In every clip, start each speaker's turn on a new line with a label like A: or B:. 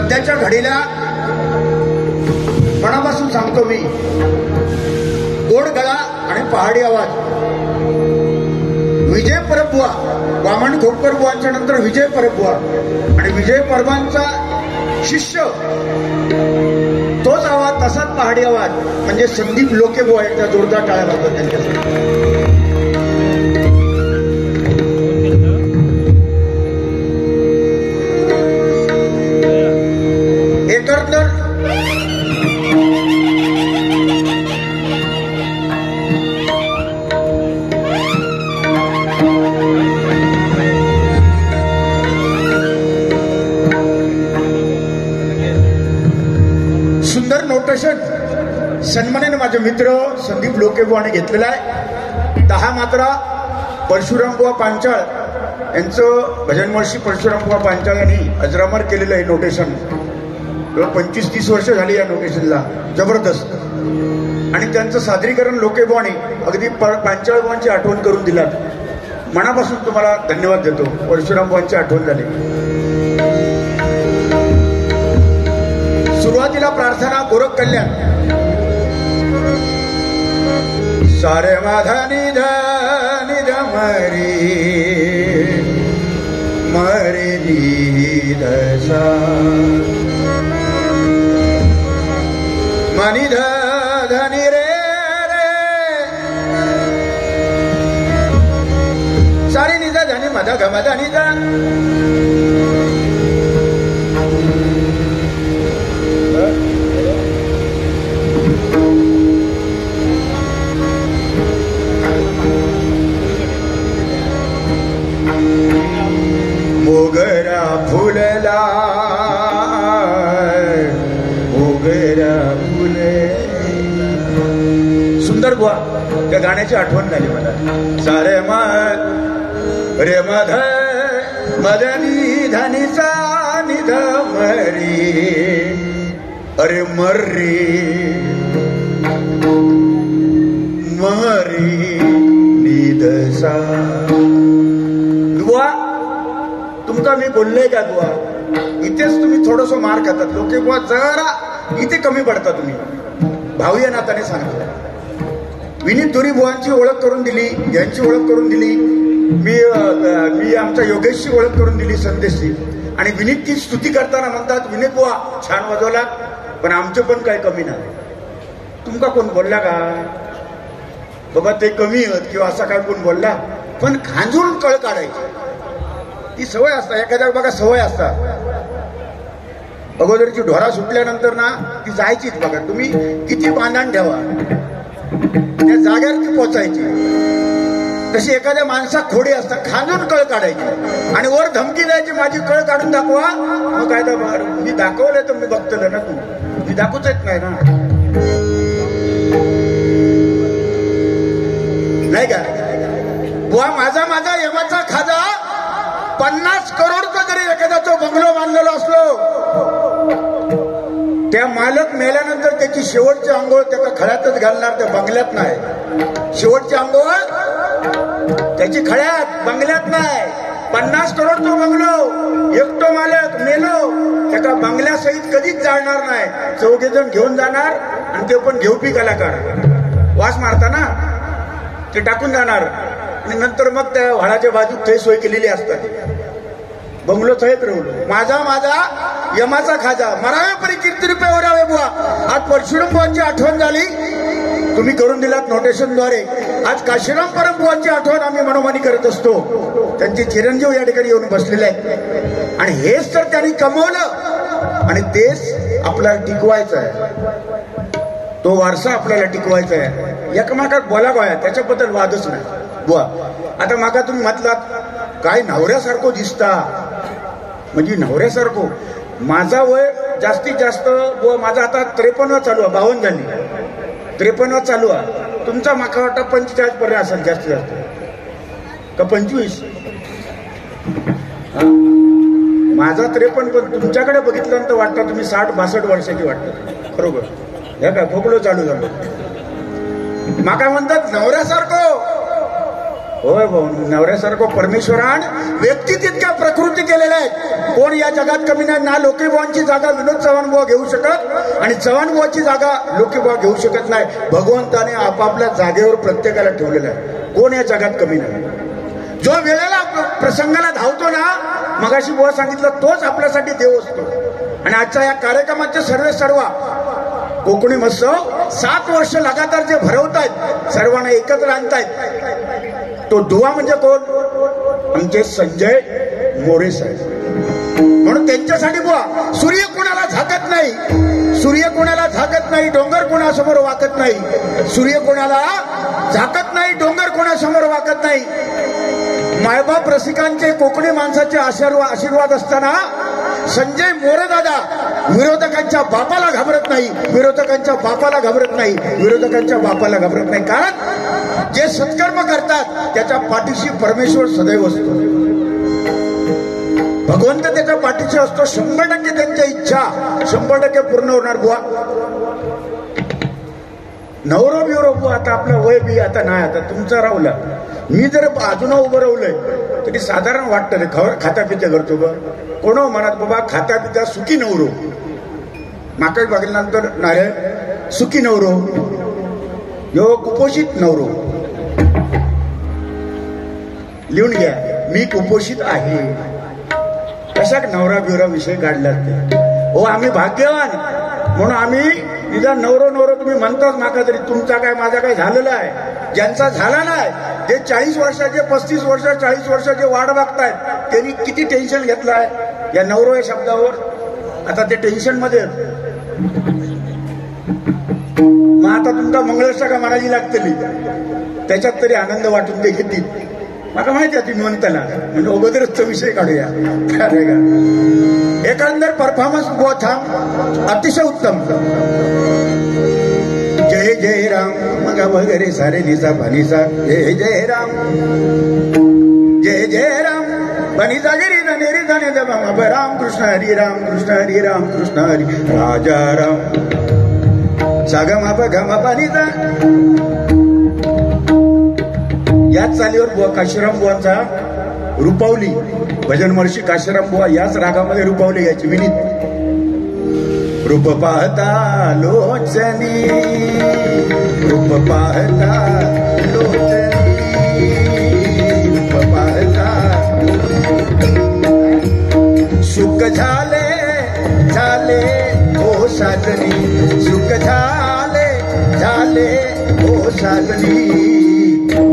A: सध्याच्या घडीला मनापासून सांगतो मी, गोड गळा आणि पहाडी आवाज. विजय परबुवा, वामन खोपकर बुवांच्या नंतर विजय परबुवा, आणि विजय परबांचा शिष्य तोच आवाज, तसाच पहाडी आवाज म्हणजे संदीप लोके बुवा. एकदा जोरदार टाळ्या वाजवतात त्यांच्यासाठी. सन्मानाने माझे मित्र संदीप लोकेबुवाने घेतलेला आहे. 10 मात्रा परशुरामबुवा पांचाळ यांचं भजन महर्षी परशुरामबुवा पांचाळ यांनी अजरामर केलेलं आहे नोटेशन. 25-30 वर्ष झाली या नोटेशनला, जबरदस्त. आणि त्यांचं सादरीकरण लोकेबुवाने अगदी पांचाळ बुवांची आठवण करून दिला. मनापासून तुम्हाला धन्यवाद देतो. परशुरामबुवांची आठवण झाली. सुरुवातीला प्रार्थना गोरख कल्याण. सारे माधा निध निध मरी मरे निध सा मनिध धनी रे रे सारे निध धनी मध ग मध निध. मोगरा फुलला मोगरा फुले. सुंदर बुवा, त्या गाण्याची आठवण झाली मला. सारे मध रे मध मदनी धनीचा निध मरी अरे मर्री मरी निधसा. बुवा तुमचा मी बोललोय का बुवा? इथेच तुम्ही थोडस मार खातात. लोके बुवा जरा इथे कमी पडता तुम्ही. भाऊ या नात्याने सांगतो. विनीत धुरी बुवांची ओळख करून दिली, यांची ओळख करून दिली, मी आमच्या योगेशची ओळख करून दिली, संदेशची. आणि विनीतची स्तुती करताना म्हणतात, विनीत बुवा छान वाजवला, पण आमचे पण काही कमी नाही. तुमका कोण बोलला का बाबा ते कमी आहेत किंवा असा काय कोण बोलला? पण खांजून कळ काढायची ती सवय असतात. एखाद्या बघा सवय असतात. अगोदरची ढोरा सुटल्यानंतर ना ती जायचीच. बघा तुम्ही किती बांधण ठेवा, त्या जागेवर ती पोचायची. तशी एखाद्या माणसा खोडी असतात, खांदून कळ काढायची आणि वर धमकी द्यायची, माझी कळ काढून दाखवा. मग काय तर मी दाखवलंय तर मी बघतलं ना, तू मी दाखवूच येत नाही ना, नाही का? बुवा माझा माझा यमाचा खाजा 50 करोडचा जरी एखादा तो बंगलो बांधलेला असलो, त्या मालक मेल्यानंतर त्याची शेवटची आंघोळ त्याला खळ्यातच घालणार, त्या बंगल्यात नाही. शेवटची आंघोळ त्याची खळ्यात, बंगल्यात नाही. 50 करोडचा बंगलो, एकटो मालक मेलो, त्याचा बंगल्यासहित कधीच जाणार नाही. 4 जण घेऊन जाणार आणि ते पण घेऊ पी कलाकार वास मारताना ते टाकून जाणार. आणि नंतर मग त्या व्हाळाच्या बाजूत ते सोय केलेली असतात. बंगलो सहित राहलो. माझा माझा यमाचा खाजा मरावे परी कीर्ती रुपये ओरावे बुवा. आज परशुराम बुवांची आठवण झाली, तुम्ही करून दिलात नोटेशनद्वारे. आज काशीराम परम बुवांची आठवण आम्ही मनोमानी करत असतो. त्यांचे चिरंजीव या ठिकाणी येऊन बसलेले आहेत. आणि हेच तर त्यांनी कमवलं आणि तेच आपल्याला टिकवायचं आहे. तो वारसा आपल्याला टिकवायचा आहे. एकमेकात बोलावं आहे, त्याच्याबद्दल वादच नाही बुवा. आता मागा तुम्ही म्हटलात काय नवऱ्यासारखं दिसता, म्हणजे नवऱ्यासारखं. माझा वय जास्तीत जास्त बुवा, माझा आता 53 चालू आहे, 52 झाली, 53 चालू आहे. तुमचा माका वाटतं 45 पर्यंत असेल जास्तीत जास्त का 25. माझा 53, पण तुमच्याकडे बघितल्यानंतर वाटतं तुम्ही 60-62 वर्षाची वाटतं. बरोबर हे काय खोकलो चालू झालं. माका म्हणतात नवऱ्यासारखं. होय भाऊ, नवऱ्यासारखं परमेश्वरान व्यक्ती तितक्या प्रकृती केलेल्या आहेत. कोण या जगात कमी नाही. ना लोकेबुवांची जागा विनोद चव्हाण बुवा घेऊ शकत आणि चव्हाण बुवाची जागा लोकेबुवा घेऊ शकत नाही. भगवंताने आपापल्या जागेवर प्रत्येकाला ठेवलेलं आहे. कोण या जगात कमी नाही. जो वेळेला प्रसंगाला धावतो ना, मगाशी बुवा सांगितलं, तोच आपल्यासाठी देव असतो. आणि आजच्या या कार्यक्रमाचे सर्व कोकणी महोत्सव 7 वर्ष लगातार जे भरवतायत, सर्वांना एकत्र आणतायत, तो दुवा म्हणजे कोण? आमचे संजय मोरे साहेब. म्हणून त्यांच्यासाठी बुवा सूर्य कोणाला झाकत नाही, सूर्य कोणाला झाकत नाही, डोंगर कोणासमोर वाकत नाही. सूर्य कोणाला झाकत नाही, डोंगर कोणासमोर वाकत नाही. मायबाप रसिकांचे, कोकणी माणसाचे आशीर्वाद असताना संजय मोरे दादा विरोधकांच्या बापाला घाबरत नाही, विरोधकांच्या बापाला घाबरत नाही, विरोधकांच्या बापाला घाबरत नाही. कारण जे सत्कर्म करतात त्याच्या पाठीशी परमेश्वर सदैव असतो, भगवंत त्याच्या पाठीशी असतो. 100% त्यांच्या इच्छा 100% पूर्ण होणार बुवा. नवरो बिवरो बुवा, आता आपलं वय बी आता नाही, आता तुमचं राहुला. मी जर अजून उभं राहुलंय तरी साधारण वाटतं रे, खाता पित्या करतो ग कोण म्हणत बाबा, खाता पित्या सुखी नवरो. माकड बघितल्यानंतर नारे सुखी नवरो, यो कुपोषित नवरो. लिहून घ्या, मी कुपोषित आहे. कशा नवरा बिवरा विषय काढलात ते. हो, आम्ही भाग्यवान म्हणून आम्ही निदान नवरो तुम्ही म्हणताच माका, तरी तुमचा काय माझा काय झालेला आहे. ज्यांचा झाला नाही, जे 40 वर्षाचे 35 वर्ष 40 वर्षाचे वाढ बघतायत, त्यांनी किती टेन्शन घेतलंय या नवरो या शब्दावर. आता ते टेन्शन मध्ये. मग आता तुमचा मंगळाष्टका म्हणायची लागतली, त्याच्यात तरी आनंद वाटून ते घेतील. मला माहिती आहे तुम्ही म्हणताना, म्हणजे अगोदरच विषय काढूया. एकंदर परफॉर्मन्स थांब अतिशय उत्तम. जय जय राम मग वगैरे सारे निसा बनिसा. जय जय राम, जय जय राम बनिसा गिरी धनेरी धने दम राम कृष्ण हरी राम कृष्ण हरी राम कृष्ण हरी राजा राम सागमा बघमा बनिसा. याच चालीवर बुवा काशीराम बुवांचा रुपावली भजन महर्षी काशीराम बुवा याच रागामध्ये रुपावली घ्यायची. विनीत रूप पाहता लोचनी, रूप पाहता लोचनी, रूप पाहता सुख झाले झाले हो साजनी, सुख झाले झाले हो साजनी.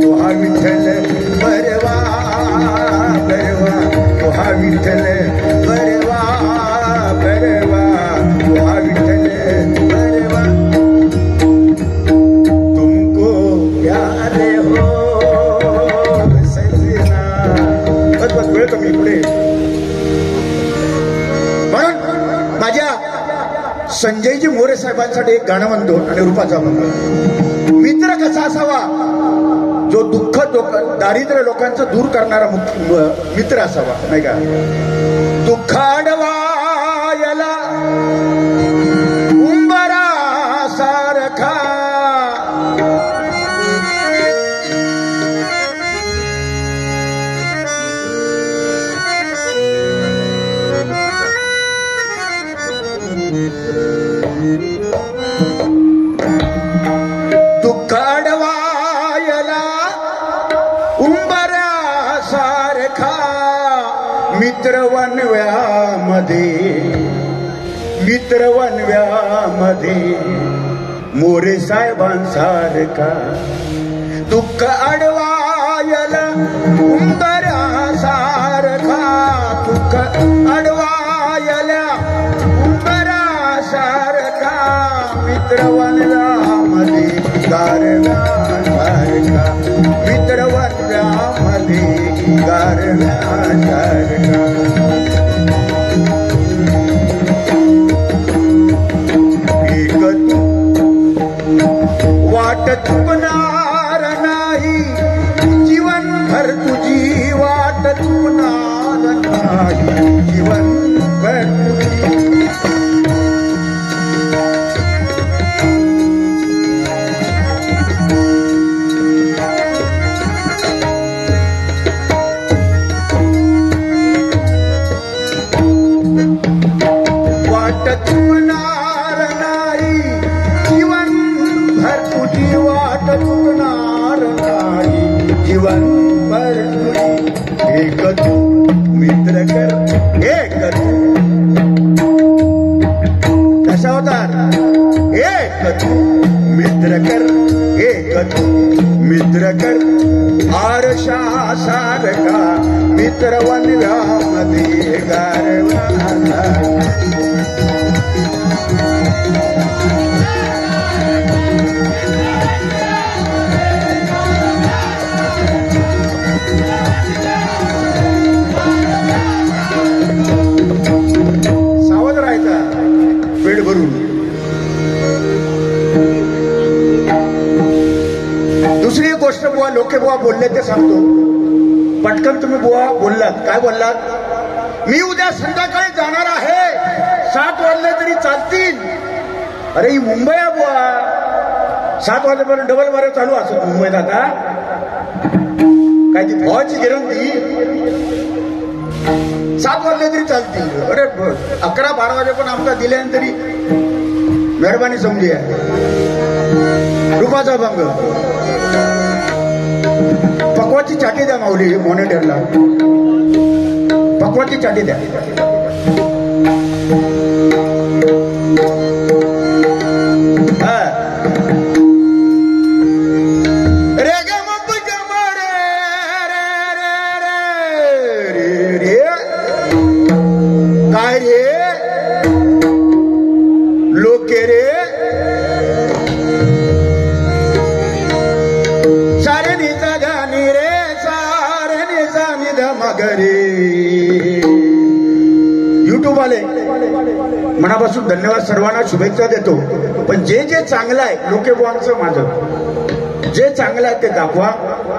A: तुहा विठ्ठल बरवा बरवा, तुहा विठ्ठल बरवा बरवा, तुहा विठ्ठल बरवा. तुमको प्यार हो सजना. बस वेळ कमी पुढे. म्हणून माझ्या संजयजी मोरे साहेबांसाठी एक गाणं म्हणतो आणि रूपाचा म्हणतो. मित्र कसा असावा? जो दुःख दारिद्र्य लोकांचं दूर करणारा मित्र असावा, नाही का? दुःखाडवायला उंबरा सारखा, मित्रवनव्यामध्ये मोरे साहेबांसारखा. दुःख अडवायला उंबरासारखा, दुःख अडवायला उंबरासारखा. मित्रवनव्यामध्ये गारव्यासारखा, मित्रवनव्यामध्ये गारव्यासारखा. वाट चुकणार नाही जीवनभर, तुझी वाट चुकणार नाही जीवनभर तुझी. एक तू दशावतार एक तू मित्र कर एक तू मित्र कर आरशा सारखा मित्र वनव्यामध्ये गारवा सावध राहायचा पेट भरून. दुसरी गोष्ट बुवा लोके बुवा बोलले ते सांगतो. पटकन तुम्ही बुवा बोललात. काय बोललात? मी उद्या संध्याकाळी जाणार आहे, 7 वाजले तरी चालतील. अरे ही मुंबई आहे बुवा, 7 वाजेपर्यंत डबल वारे चालू असत मुंबईत. आता काय ती भावाची गिरंती 7 वाजले तरी चालतील. अरे 11-12 वाजे पण आमचा दिल्यानंतर तरी मेहरबानी समजी आहे. रुपाचा भंग. पकवाची चाटी द्या माऊली मॉनिटरला. पकवाची चाटी द्या. काय रे लोके रे सारे निजा गाणी रे सारे निजा निधा मगरे. युट्यूब वाले मनापासून धन्यवाद, सर्वांना शुभेच्छा देतो. पण जे जे चांगलं आहे लोके बुवांचं माझं जे चांगलं आहे ते दाखवा.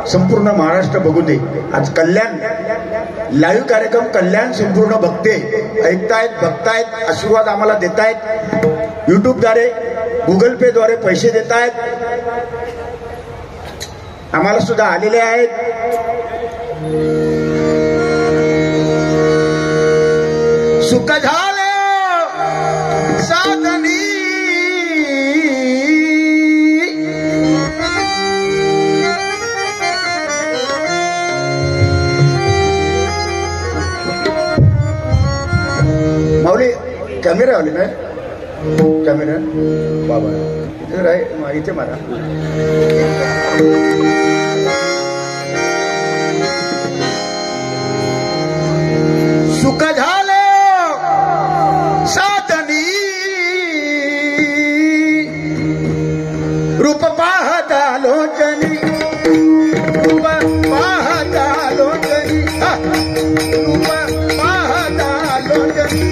A: संपूर्ण महाराष्ट्र बघू दे. आज कल्याण लाईव्ह कार्यक्रम कल्याण संपूर्ण बघते, ऐकतायत, बघतायत, आशीर्वाद आम्हाला देतायत. युट्यूबद्वारे गुगल पे द्वारे पैसे देतायत. आम्हाला सुद्धा आलेले आहेत. सुख झाले साधनी माऊली. कॅमेरा आले ना, कॅमेरा बाबा इथे मारा. सुख झाले साधनी रूप पाहता लोचनी, रूप पाहता लोचनी, रूप पाहता लोचनी.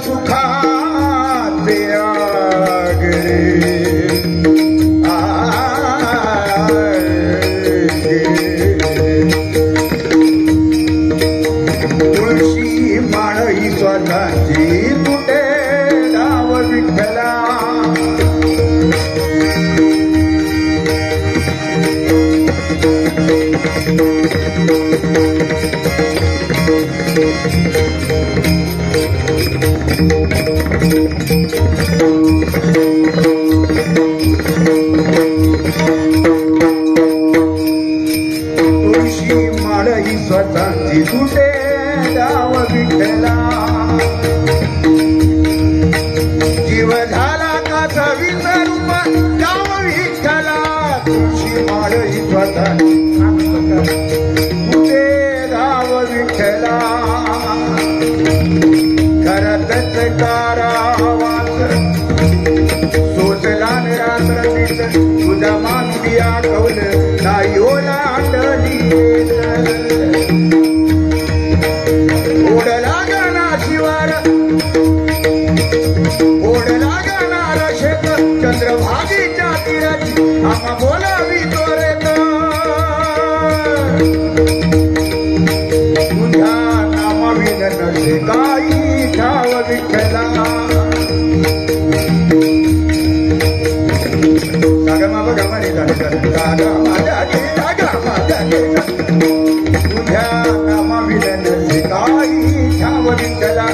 A: सुखाचे आगरे तुळशी माळी स्वतःची तुटे डाव विठ्ठला तुळशी माळी स्वतःची तुटे डाव विठ्ठला जीव झाला का विसरूप डाव विठ्ठला तुळशी माळी स्वतःची तुटे डाव विठ्ठला करतच कारावास सोचला रात्र तुझा मानविया कौल नाही ओलांडली ओढला गाणा शिवार ओढला गाणार शेत चंद्रभागीच्या तीराची आम्हा बोलावी तोरेत तुझ्या नामाविन नसे काही ठाव विठ्ठला सागमा बघा म्हणे गागा माझ्या तुझ्या नामाविन नसे काही ठाव विठ्ठला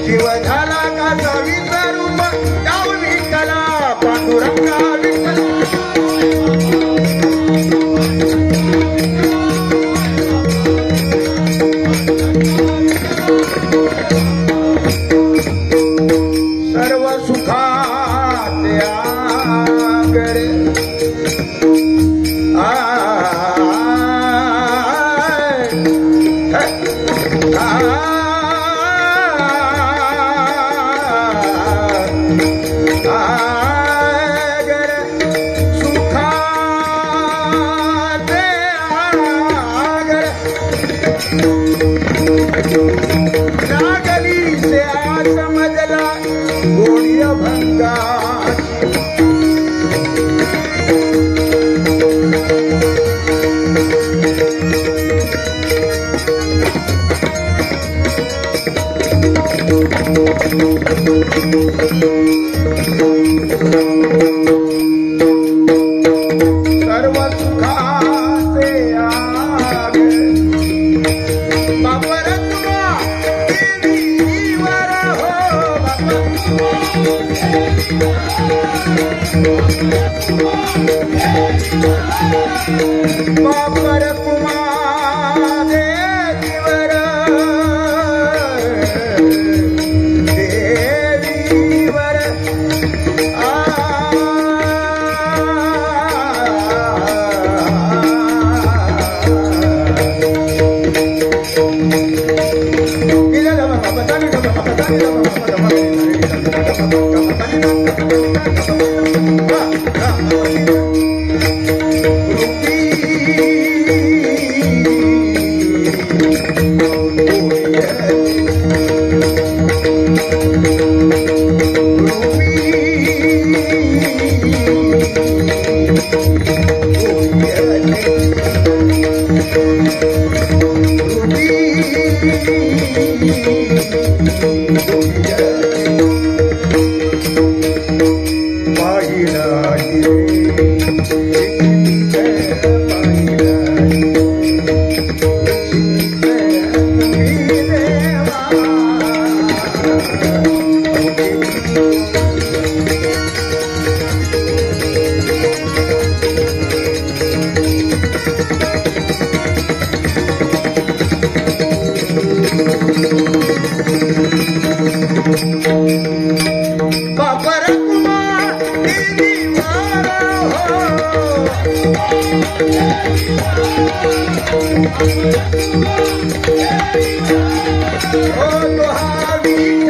A: जीव झाला का विसरूप डाव विठ्ठला पांडुरंगा विठ्ठला सर्व सुखाचे आगरे नागली से समजला गोड़िया भंगा सर्व सुखाचे आगे बापर तुमा देवीवर हो बापर कुमा देवीवर देवीवर Oh,